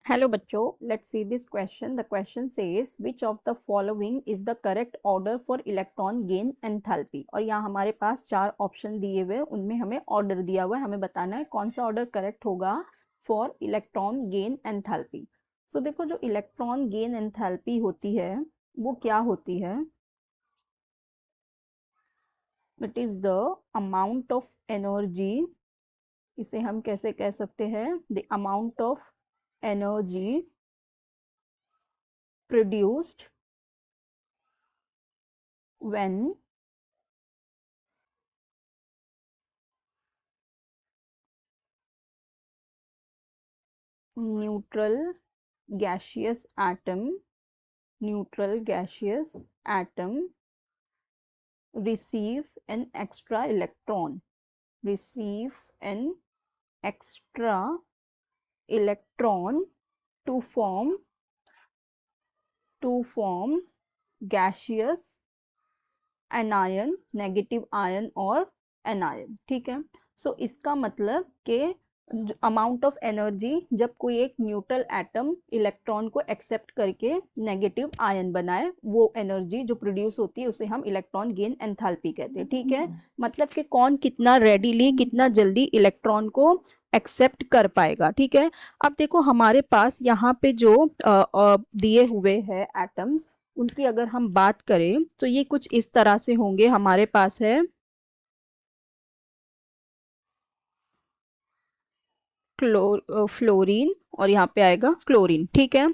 Hello बच्चों, let's see this question. The question says which of the following is the correct order for electron gain enthalpy। और यहाँ हमारे पास चार option दिए हुए, उनमें हमें ऑर्डर दिया हुआ है, हमें बताना है कौन सा ऑर्डर करेक्ट होगा फॉर इलेक्ट्रॉन गेन एंथैल्पी। सो देखो, जो इलेक्ट्रॉन गेन एंथैल्पी होती है वो क्या होती है? It is the amount of energy, इसे हम कैसे कह सकते हैं, the amount of energy produced when neutral gaseous atom receive an extra electron to form gaseous anion, negative ion और एनायन। ठीक है, सो इसका मतलब कि अमाउंट ऑफ एनर्जी जब कोई एक न्यूट्रल एटम इलेक्ट्रॉन को एक्सेप्ट करके नेगेटिव आयन बनाए, वो एनर्जी जो प्रोड्यूस होती है उसे हम इलेक्ट्रॉन गेन एंथैल्पी कहते हैं। ठीक है, मतलब कि कौन कितना रेडीली, कितना जल्दी इलेक्ट्रॉन को एक्सेप्ट कर पाएगा। ठीक है, अब देखो हमारे पास यहाँ पे जो दिए हुए हैं एटम्स, उनकी अगर हम बात करें तो ये कुछ इस तरह से होंगे। हमारे पास है फ्लोरीन और यहाँ पे आएगा क्लोरीन। ठीक है,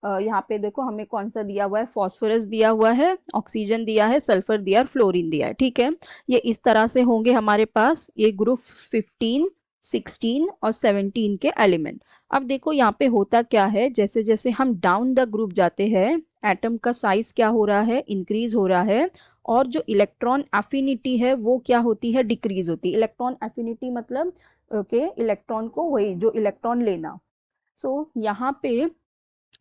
यहाँ पे देखो हमें कौन सा दिया हुआ है, फॉस्फोरस दिया हुआ है, ऑक्सीजन दिया है, सल्फर दिया है, फ्लोरीन दिया है। ठीक है, ये इस तरह से होंगे हमारे पास, ये ग्रुप 15, 16 और 17 के एलिमेंट। अब देखो यहाँ पे होता क्या है, जैसे जैसे हम डाउन द ग्रुप जाते हैं, एटम का साइज क्या हो रहा है, इंक्रीज हो रहा है, और जो इलेक्ट्रॉन एफिनिटी है वो क्या होती है, डिक्रीज होती है। इलेक्ट्रॉन एफिनिटी मतलब ओके इलेक्ट्रॉन को, वही जो इलेक्ट्रॉन लेना। सो यहाँ पे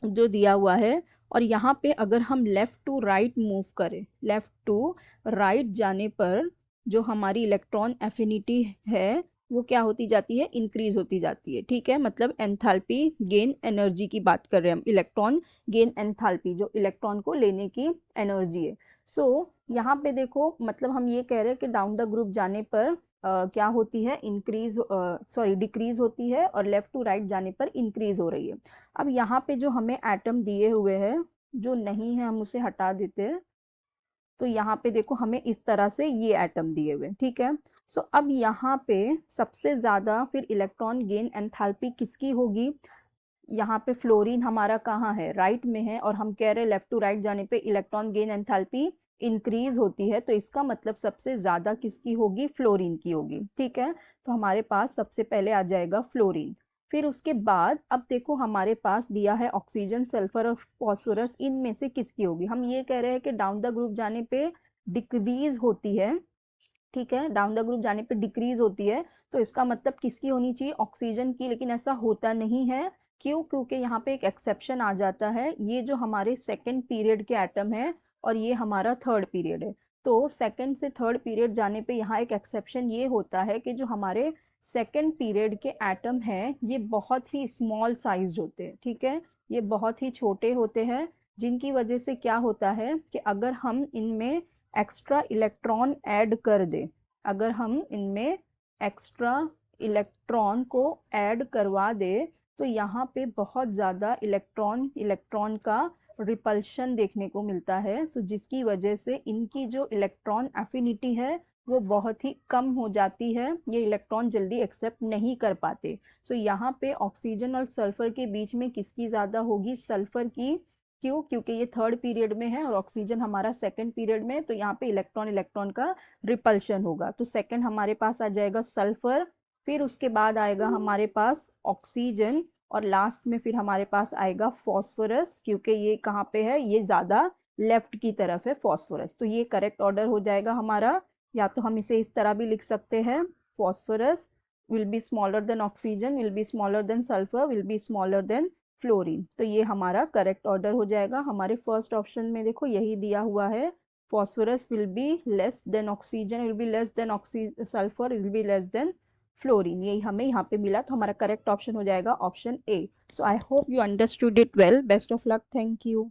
जो दिया हुआ है, और यहाँ पे अगर हम लेफ्ट टू राइट मूव करें, लेफ्ट टू राइट जाने पर जो हमारी इलेक्ट्रॉन एफिनिटी है वो क्या होती जाती है, इंक्रीज होती जाती है। ठीक है, मतलब एंथैल्पी गेन एनर्जी की बात कर रहे हैं हम, इलेक्ट्रॉन गेन एंथैल्पी जो इलेक्ट्रॉन को लेने की एनर्जी है। सो यहाँ पे देखो, मतलब हम ये कह रहे हैं कि डाउन द ग्रुप जाने पर क्या होती है, इंक्रीज, सॉरी डिक्रीज होती है, और लेफ्ट टू राइट जाने पर इंक्रीज हो रही है। अब यहाँ पे जो हमें एटम दिए हुए हैं, जो नहीं है हम उसे हटा देते हैं। तो यहाँ पे देखो हमें इस तरह से ये एटम दिए हुए। ठीक है, सो अब यहाँ पे सबसे ज्यादा फिर इलेक्ट्रॉन गेन एंथैल्पी किसकी होगी? यहाँ पे फ्लोरीन हमारा कहाँ है, राइट में है, और हम कह रहे हैं लेफ्ट टू राइट जाने पे इलेक्ट्रॉन गेन एंथैल्पी इंक्रीज होती है, तो इसका मतलब सबसे ज्यादा किसकी होगी, फ्लोरीन की होगी। ठीक है, तो हमारे पास सबसे पहले आ जाएगा फ्लोरीन। फिर उसके बाद अब देखो हमारे पास दिया है ऑक्सीजन, सल्फर और फॉस्फोरस, इनमें से किसकी होगी? हम ये कह रहे हैं कि डाउन द ग्रुप जाने पे डिक्रीज होती है। ठीक है, डाउन द ग्रुप जाने पे डिक्रीज होती है, तो इसका मतलब किसकी होनी चाहिए, ऑक्सीजन की। लेकिन ऐसा होता नहीं है, क्यों? क्योंकि यहाँ पे एक एक्सेप्शन आ जाता है, ये जो हमारे सेकंड पीरियड के एटम है और ये हमारा थर्ड पीरियड है। तो सेकंड से थर्ड पीरियड जाने पे यहाँ एक एक्सेप्शन ये होता है कि जो हमारे सेकंड पीरियड के एटम हैं ये बहुत ही स्मॉल साइज होते हैं। ठीक है, ये बहुत ही छोटे होते हैं, जिनकी वजह से क्या होता है कि अगर हम इनमें एक्स्ट्रा इलेक्ट्रॉन ऐड कर दे, अगर हम इनमें एक्स्ट्रा इलेक्ट्रॉन को ऐड करवा दे, तो यहाँ पे बहुत ज़्यादा इलेक्ट्रॉन का रिपल्शन देखने को मिलता है। सो जिसकी वजह से इनकी जो इलेक्ट्रॉन एफिनिटी है वो बहुत ही कम हो जाती है, ये इलेक्ट्रॉन जल्दी एक्सेप्ट नहीं कर पाते। सो यहाँ पे ऑक्सीजन और सल्फर के बीच में किसकी ज़्यादा होगी, सल्फर की। क्यों? क्योंकि ये थर्ड पीरियड में है और ऑक्सीजन हमारा सेकंड पीरियड में, तो यहाँ पे इलेक्ट्रॉन इलेक्ट्रॉन का रिपल्शन होगा। तो सेकंड हमारे पास आ जाएगा सल्फर, फिर उसके बाद आएगा हमारे पास ऑक्सीजन, और लास्ट में फिर हमारे पास आएगा फॉस्फोरस, क्योंकि ये कहाँ पे है, ये ज्यादा लेफ्ट की तरफ है फॉस्फोरस। तो ये करेक्ट ऑर्डर हो जाएगा हमारा। या तो हम इसे इस तरह भी लिख सकते हैं, phosphorus will be smaller than oxygen, will be smaller than sulfur, will be smaller than fluorine. तो ये हमारा करेक्ट ऑर्डर हो जाएगा। हमारे फर्स्ट ऑप्शन में देखो यही दिया हुआ है, phosphorus will be less than oxygen, will be less than sulphur, will be less than fluorine, यही हमें यहाँ पे मिला, तो हमारा करेक्ट ऑप्शन हो जाएगा option A. So I hope you understood it well. Best of luck. Thank you.